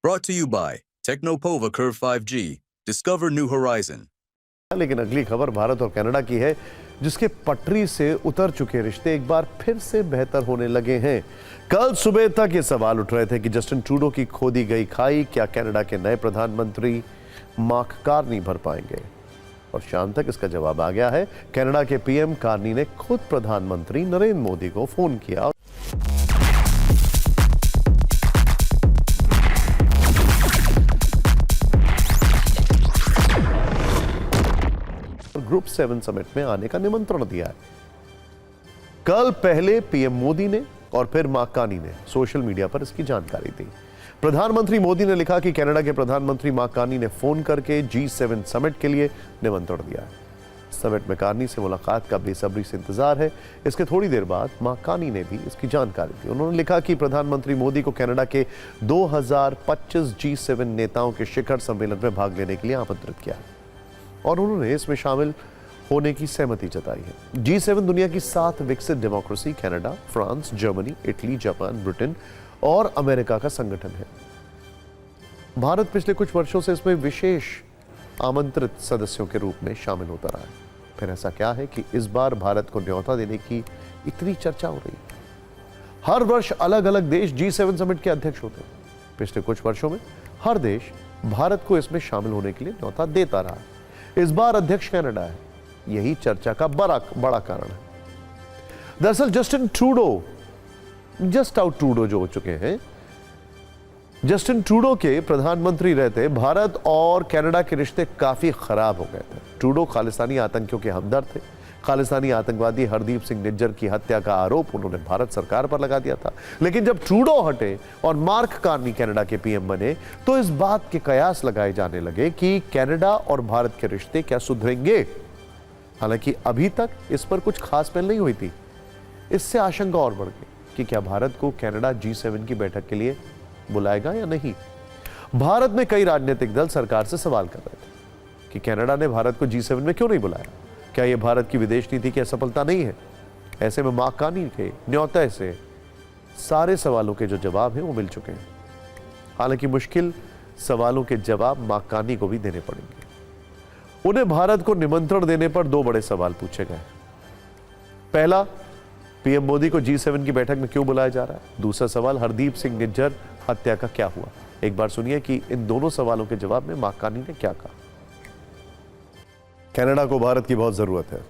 Brought to you by Technopova Curve 5G. Discover new horizon. लेकिन अगली खबर भारत और कनाडा की है, जिसके पटरी से उतर चुके रिश्ते एक बार फिर से बेहतर होने लगे हैं। कल सुबह तक ये सवाल उठ रहे थे कि जस्टिन ट्रूडो की खोदी गई खाई क्या कनाडा के नए प्रधानमंत्री मार्क कार्नी भर पाएंगे, और शाम तक इसका जवाब आ गया है। कनाडा के पीएम कार्नी ने खुद प्रधानमंत्री नरेंद्र मोदी को फोन किया। ग्रुप 7 समिट में आने का निमंत्रण दिया है। कल पहले पीएम मोदी ने और फिर मार्क कार्नी ने सोशल मीडिया पर इसकी जानकारी दी। प्रधानमंत्री मोदी ने लिखा कि कनाडा के प्रधानमंत्री मार्क कार्नी ने फोन करके G7 समिट के लिए निमंत्रण दिया है। समिट में कार्नी से मुलाकात का बेसब्री से इंतजार है। इसके थोड़ी देर बाद मार्क कार्नी ने भी इसकी जानकारी दी। उन्होंने लिखा कि प्रधानमंत्री मोदी को कनाडा के 2025 G7 नेताओं के शिखर सम्मेलन में भाग लेने के लिए आमंत्रित किया है और उन्होंने इसमें शामिल होने की सहमति जताई है। G7 दुनिया की 7 विकसित democracy Canada, France, Germany, Italy, Japan, Britain और अमेरिका का संगठन है। भारत पिछले कुछ वर्षों से इसमें विशेष आमंत्रित सदस्यों के रूप में शामिल होता रहा है। फिर ऐसा क्या है कि इस बार भारत को न्योता देने की इतनी चर्चा हो रही है? हर वर्ष अलग अलग देश G7 समिट के अध्यक्ष होते हैं। पिछले कुछ वर्षों में हर देश भारत को इसमें शामिल होने के लिए न्योता देता रहा है। इस बार अध्यक्ष कनाडा है, यही चर्चा का बड़ा कारण है। दरअसल जस्टिन ट्रूडो जो हो चुके हैं, जस्टिन ट्रूडो के प्रधानमंत्री रहते भारत और कनाडा के रिश्ते काफी खराब हो गए थे। ट्रूडो खालिस्तानी आतंकियों के हमदर्द थे। खालिस्तानी आतंकवादी हरदीप सिंह निज्जर की हत्या का आरोप उन्होंने भारत सरकार पर लगा दिया था। लेकिन जब ट्रूडो हटे और मार्क कार्नी कनाडा के पीएम बने, तो इस बात के कयास लगाए जाने लगे कि कनाडा और भारत के रिश्ते क्या सुधरेंगे। हालांकि अभी तक इस पर कुछ खास पहल नहीं हुई थी। इससे आशंका और बढ़ गई कि क्या भारत को कनाडा G7 की बैठक के लिए बुलाएगा या नहीं। भारत में कई राजनीतिक दल सरकार से सवाल कर रहे थे कि कनाडा ने भारत को G7 में क्यों नहीं बुलाया। क्या यह भारत की विदेश नीति की असफलता नहीं है? ऐसे में मार्क कार्नी के न्योता से सारे सवालों के जो जवाब हैं वो मिल चुके हैं। हालांकि मुश्किल सवालों के जवाब मार्क कार्नी को भी देने पड़ेंगे। उन्हें भारत को निमंत्रण देने पर 2 बड़े सवाल पूछे गए। पहला, पीएम मोदी को G7 की बैठक में क्यों बुलाया जा रहा है? दूसरा सवाल, हरदीप सिंह निज्जर हत्या का क्या हुआ? एक बार सुनिए कि इन दोनों सवालों के जवाब में मार्क कार्नी ने क्या कहा। कनाडा को भारत की बहुत जरूरत है,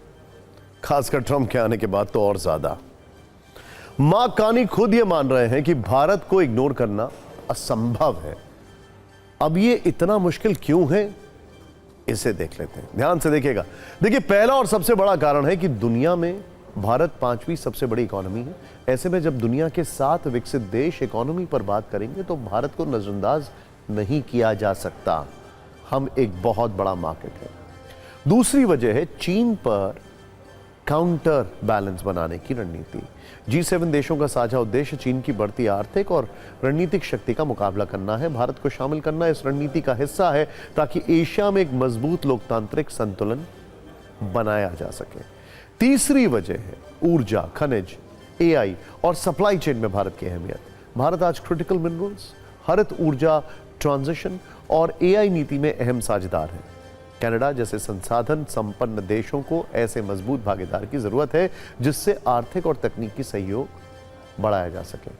खासकर ट्रंप के आने के बाद तो और ज्यादा। मार्क कार्नी खुद ये मान रहे हैं कि भारत को इग्नोर करना असंभव है। अब ये इतना मुश्किल क्यों है, इसे देख लेते हैं। ध्यान से देखिएगा। देखिए, पहला और सबसे बड़ा कारण है कि दुनिया में भारत 5वीं सबसे बड़ी इकोनॉमी है। ऐसे में जब दुनिया के 7 विकसित देश इकोनॉमी पर बात करेंगे तो भारत को नजरअंदाज नहीं किया जा सकता। हम एक बहुत बड़ा मार्केट है। दूसरी वजह है चीन पर काउंटर बैलेंस बनाने की रणनीति। G7 देशों का साझा उद्देश्य चीन की बढ़ती आर्थिक और रणनीतिक शक्ति का मुकाबला करना है। भारत को शामिल करना इस रणनीति का हिस्सा है ताकि एशिया में एक मजबूत लोकतांत्रिक संतुलन बनाया जा सके। तीसरी वजह है ऊर्जा, खनिज, AI और सप्लाई चेन में भारत की अहमियत। भारत आज क्रिटिकल मिनरल्स, हरित ऊर्जा ट्रांजिशन और AI नीति में अहम साझेदार है। कनाडा जैसे संसाधन संपन्न देशों को ऐसे मजबूत भागीदार की जरूरत है जिससे आर्थिक और तकनीकी सहयोग बढ़ाया जा सके।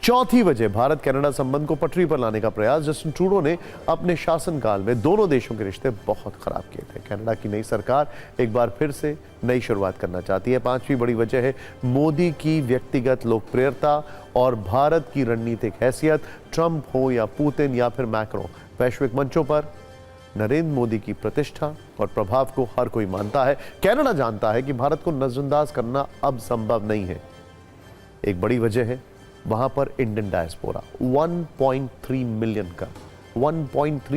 चौथी वजह, भारत कनाडा संबंध को पटरी पर लाने का प्रयास। जस्टिन ट्रूडो ने अपने शासनकाल में दोनों देशों के रिश्ते बहुत खराब किए थे। कनाडा की नई सरकार एक बार फिर से नई शुरुआत करना चाहती है। 5वीं बड़ी वजह है मोदी की व्यक्तिगत लोकप्रियता और भारत की रणनीतिक हैसियत। ट्रंप हो या पुतिन या फिर मैक्रो, वैश्विक मंचों पर नरेंद्र मोदी की प्रतिष्ठा और प्रभाव को हर कोई मानता है। कनाडा जानता है कि भारत को नजरअंदाज करना अब संभव नहीं है। एक बड़ी वजह है वहां पर इंडियन डायस्पोरा, 1.3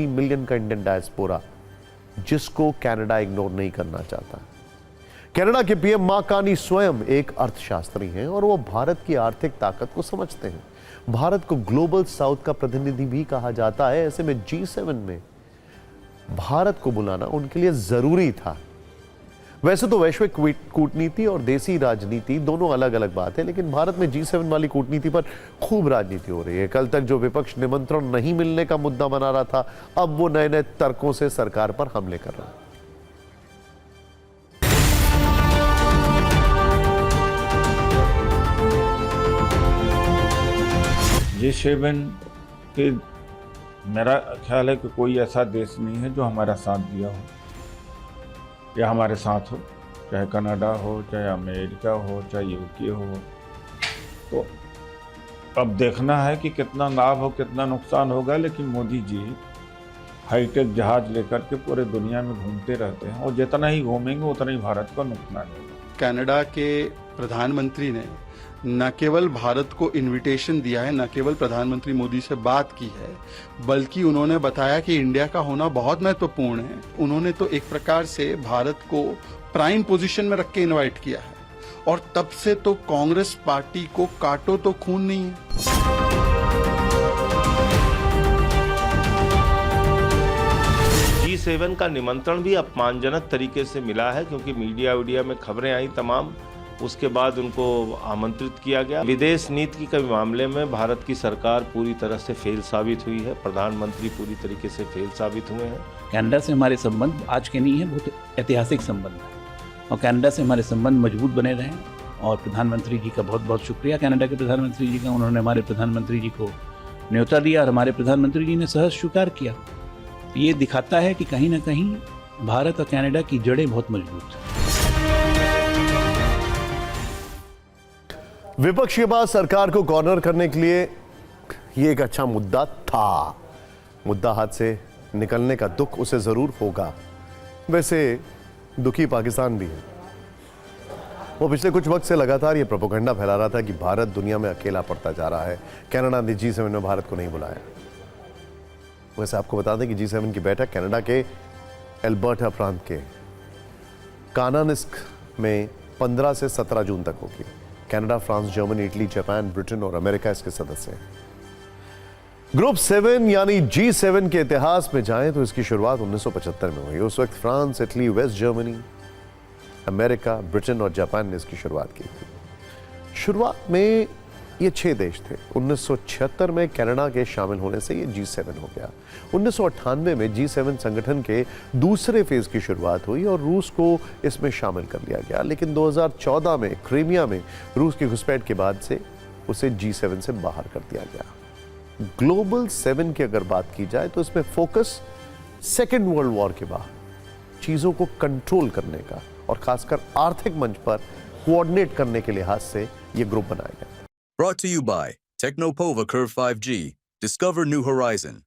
मिलियन का इंडियन डायस्पोरा, जिसको कनाडा इग्नोर नहीं करना चाहता। कनाडा के पीएम मार्क कार्नी स्वयं एक अर्थशास्त्री हैं और वो भारत की आर्थिक ताकत को समझते हैं। भारत को ग्लोबल साउथ का प्रतिनिधि भी कहा जाता है। ऐसे में G7 में भारत को बुलाना उनके लिए जरूरी था। वैसे तो वैश्विक कूटनीति और देसी राजनीति दोनों अलग अलग बात है, लेकिन भारत में G7 वाली कूटनीति पर खूब राजनीति हो रही है। कल तक जो विपक्ष निमंत्रण नहीं मिलने का मुद्दा बना रहा था, अब वो नए नए तर्कों से सरकार पर हमले कर रहा है। G7 के मेरा ख्याल है कि कोई ऐसा देश नहीं है जो हमारा साथ दिया हो या हमारे साथ हो, चाहे कनाडा हो, चाहे अमेरिका हो, चाहे यूके हो। तो अब देखना है कि कितना लाभ हो, कितना नुकसान होगा, लेकिन मोदी जी हाईटेक जहाज लेकर के पूरे दुनिया में घूमते रहते हैं और जितना ही घूमेंगे उतना ही भारत का नुकसान होगा। कनाडा के प्रधानमंत्री ने न केवल भारत को इनविटेशन दिया है, न केवल प्रधानमंत्री मोदी से बात की है, बल्कि उन्होंने बताया कि इंडिया का होना बहुत महत्वपूर्ण है। उन्होंने तो एक प्रकार से भारत को प्राइम पोजीशन में रख के इनवाइट किया है, और तब से तो कांग्रेस पार्टी को काटो तो खून नहीं है। G7 का निमंत्रण भी अपमानजनक तरीके से मिला है, क्योंकि मीडिया में खबरें आई तमाम, उसके बाद उनको आमंत्रित किया गया। विदेश नीति के मामले में भारत की सरकार पूरी तरह से फेल साबित हुई है, प्रधानमंत्री पूरी तरीके से फेल साबित हुए हैं। कनाडा से हमारे संबंध आज के नहीं है, बहुत ऐतिहासिक संबंध है, और कनाडा से हमारे संबंध मजबूत बने रहें। और प्रधानमंत्री जी का बहुत बहुत शुक्रिया कनाडा के प्रधानमंत्री जी का, उन्होंने हमारे प्रधानमंत्री जी को न्योता दिया और हमारे प्रधानमंत्री जी ने सहज स्वीकार किया। ये दिखाता है कि कहीं ना कहीं भारत और कनाडा की जड़ें बहुत मजबूत हैं। विपक्ष के पास सरकार को कॉर्नर करने के लिए ये एक अच्छा मुद्दा था। मुद्दा हाथ से निकलने का दुख उसे जरूर होगा। वैसे दुखी पाकिस्तान भी है। वो पिछले कुछ वक्त से लगातार ये प्रोपेगेंडा फैला रहा था कि भारत दुनिया में अकेला पड़ता जा रहा है, कनाडा ने G7 में भारत को नहीं बुलाया। वैसे आपको बता दें कि G7 की बैठक कनाडा के एल्बर्टा प्रांत के कानानिस्क में 15 से 17 जून तक होगी। Canada, France, Germany, Italy, Japan, Britain और अमेरिका इसके सदस्य हैं। ग्रुप 7 यानी G7 के इतिहास में जाएं तो इसकी शुरुआत 1975 में हुई। उस वक्त France, Italy, West Germany, America, Britain और जापान ने इसकी शुरुआत की थी। शुरुआत में ये 6 देश थे। 1976 में कनाडा के शामिल होने से ये G7 हो गया। 1998 में G7 संगठन के दूसरे फेज की शुरुआत हुई और रूस को इसमें शामिल कर लिया गया, लेकिन 2014 में क्रीमिया में रूस की घुसपैठ के बाद से उसे G7 से बाहर कर दिया गया। ग्लोबल 7 की अगर बात की जाए तो इसमें फोकस सेकेंड वर्ल्ड वॉर के बाद चीजों को कंट्रोल करने का और खासकर आर्थिक मंच पर कोऑर्डिनेट करने के लिहाज से यह ग्रुप बनाया गया। Brought to you by Technopova Curve 5G. Discover new horizon.